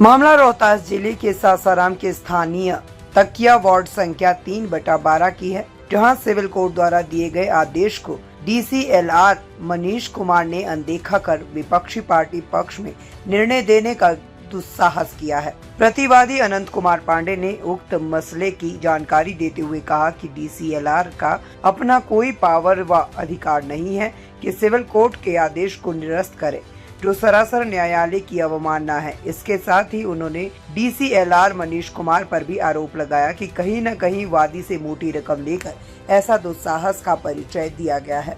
मामला रोहतास जिले के सासाराम के स्थानीय तकिया वार्ड संख्या 3/12 की है, जहां सिविल कोर्ट द्वारा दिए गए आदेश को DCLR मनीष कुमार ने अनदेखा कर विपक्षी पार्टी पक्ष में निर्णय देने का दुस्साहस किया है। प्रतिवादी अनंत कुमार पांडे ने उक्त मसले की जानकारी देते हुए कहा कि DCLR का अपना कोई पावर व अधिकार नहीं है कि सिविल कोर्ट के आदेश को निरस्त करे, जो सरासर न्यायालय की अवमानना है। इसके साथ ही उन्होंने DCLR मनीष कुमार पर भी आरोप लगाया कि कहीं न कहीं वादी से मोटी रकम लेकर ऐसा दुस्साहस का परिचय दिया गया है।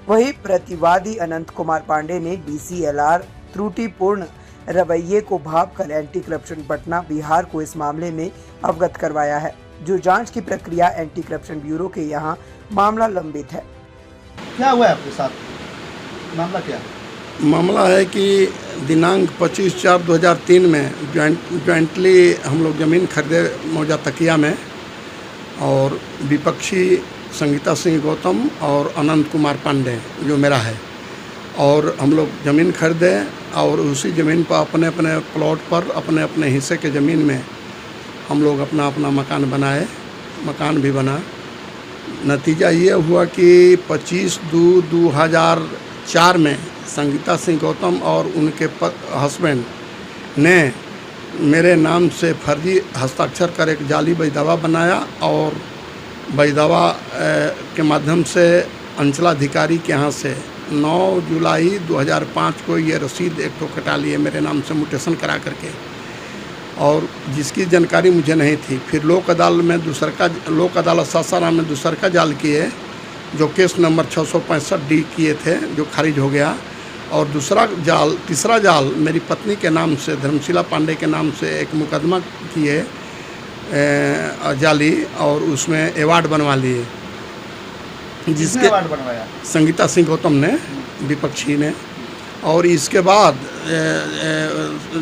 वहीं प्रतिवादी अनंत कुमार पांडे ने DCLR त्रुटिपूर्ण रवैये को भांपकर एंटी करप्शन पटना बिहार को इस मामले में अवगत करवाया है, जो जांच की प्रक्रिया एंटी करप्शन ब्यूरो के यहाँ मामला लंबित है। क्या हुआ है आपके साथ? मामला क्या है? मामला है कि दिनांक 25/4/2003 में जॉइंटली हम लोग ज़मीन खरीदे मौजा तकिया में, और विपक्षी संगीता सिंह गौतम और अनंत कुमार पांडे जो मेरा है, और हम लोग ज़मीन खरीदे और उसी ज़मीन पर अपने अपने प्लॉट पर अपने अपने हिस्से के ज़मीन में हम लोग अपना अपना मकान बनाए। मकान भी बना। नतीजा ये हुआ कि 25/2/2004 में संगीता सिंह गौतम और उनके हस्बैंड ने मेरे नाम से फर्जी हस्ताक्षर कर एक जाली बईदावा बनाया, और बईदावा के माध्यम से अंचलाधिकारी के यहाँ से 9 जुलाई 2005 को ये रसीद एक तो कटा लिए मेरे नाम से म्यूटेशन करा करके, और जिसकी जानकारी मुझे नहीं थी। फिर लोक अदालत सासाराम में दूसर का जाल किए, जो केस नंबर 665D किए थे, जो खारिज हो गया। और तीसरा जाल मेरी पत्नी के नाम से, धर्मशिला पांडे के नाम से एक मुकदमा किए जाली, और उसमें अवार्ड बनवा लिए। जिसके अवार्ड बनवाया संगीता सिंह गौतम ने, विपक्षी ने। और इसके बाद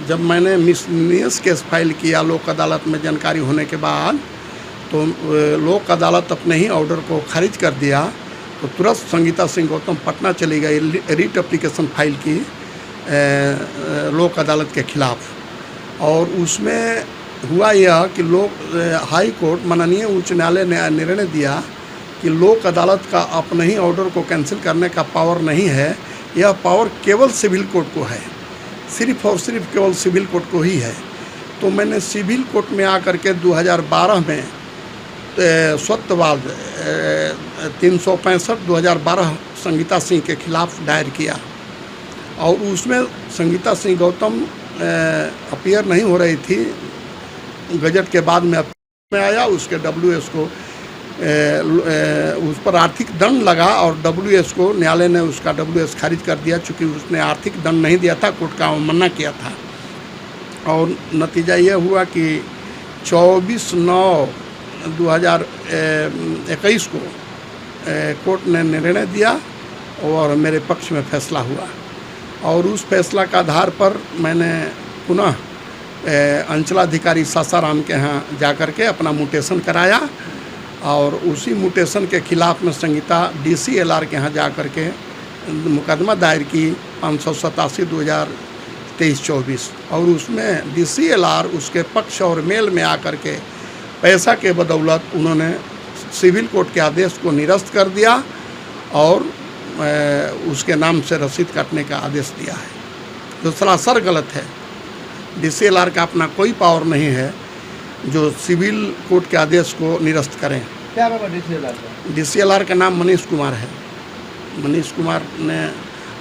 जब मैंने मिसलिनियस केस फाइल किया लोक अदालत में जानकारी होने के बाद, तो लोक अदालत अपने ही ऑर्डर को खारिज कर दिया। तो तुरंत संगीता सिंह गौतम पटना चली गई, रीट एप्लीकेशन फाइल की लोक अदालत के खिलाफ। और उसमें हुआ यह कि हाई कोर्ट माननीय उच्च न्यायालय ने निर्णय दिया कि लोक अदालत का अपने ही ऑर्डर को कैंसिल करने का पावर नहीं है, यह पावर केवल सिविल कोर्ट को है, सिर्फ और सिर्फ केवल सिविल कोर्ट को ही है। तो मैंने सिविल कोर्ट में आकर के 2012 में स्वत्ववाद 365/2012 संगीता सिंह के खिलाफ दायर किया, और उसमें संगीता सिंह गौतम अपीयर नहीं हो रही थी। गजट के बाद में आया, उसके WS को उस पर आर्थिक दंड लगा, और WS को न्यायालय ने उसका WS खारिज कर दिया, चूँकि उसने आर्थिक दंड नहीं दिया था, कोर्ट का अवमानना किया था। और नतीजा ये हुआ कि 24/9/2021 को कोर्ट ने निर्णय दिया और मेरे पक्ष में फैसला हुआ। और उस फैसला का आधार पर मैंने पुनः अंचलाधिकारी सासाराम के यहाँ जाकर के अपना म्यूटेशन कराया, और उसी म्यूटेशन के खिलाफ में संगीता DCLR के यहाँ जाकर के मुकदमा दायर की 587/2023-24। और उसमें DCLR उसके पक्ष और मेल में आकर के पैसा के बदौलत उन्होंने सिविल कोर्ट के आदेश को निरस्त कर दिया, और उसके नाम से रसीद काटने का आदेश दिया है, जो सरासर गलत है। DCLR का अपना कोई पावर नहीं है जो सिविल कोर्ट के आदेश को निरस्त करें। क्या नाम है DCLR का? DCLR का नाम मनीष कुमार है। मनीष कुमार ने,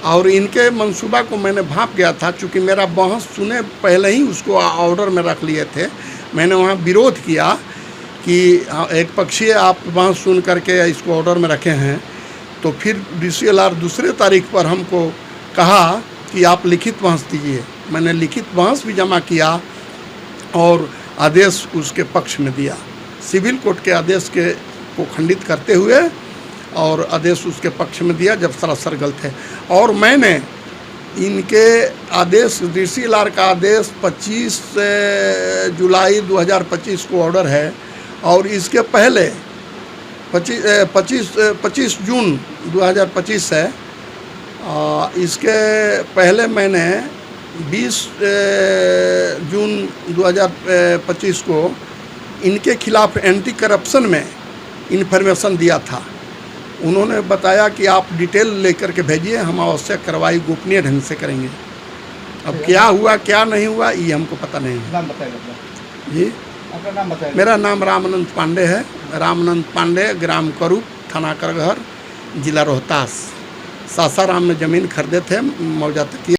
और इनके मंसूबा को मैंने भांप गया था, चूँकि मेरा बहस सुने पहले ही उसको ऑर्डर में रख लिए थे। मैंने वहाँ विरोध किया कि एक पक्षीय आप बहस सुन करके इसको ऑर्डर में रखे हैं। तो फिर DCLR दूसरे तारीख पर हमको कहा कि आप लिखित बहस दीजिए। मैंने लिखित बहस भी जमा किया और आदेश उसके पक्ष में दिया, सिविल कोर्ट के आदेश को खंडित करते हुए, और आदेश उसके पक्ष में दिया जब सरासर गलत है। और मैंने इनके आदेश, DCLR का आदेश 25 जुलाई 2025 को ऑर्डर है, और इसके पहले 25 जून 2025 है। इसके पहले मैंने 20 जून 2025 को इनके खिलाफ एंटी करप्शन में इन्फॉर्मेशन दिया था। उन्होंने बताया कि आप डिटेल लेकर के भेजिए, हम आवश्यक कार्रवाई गोपनीय ढंग से करेंगे। अब क्या हुआ क्या नहीं हुआ ये हमको पता नहीं है। नाम बताइए अपना। जी, अपना नाम बताइए। मेरा नाम रामानंद पांडे है। रामानंद पांडे, ग्राम करूप, थाना करगहर, जिला रोहतास। सासाराम में ज़मीन खरीदे थे, मौजा तक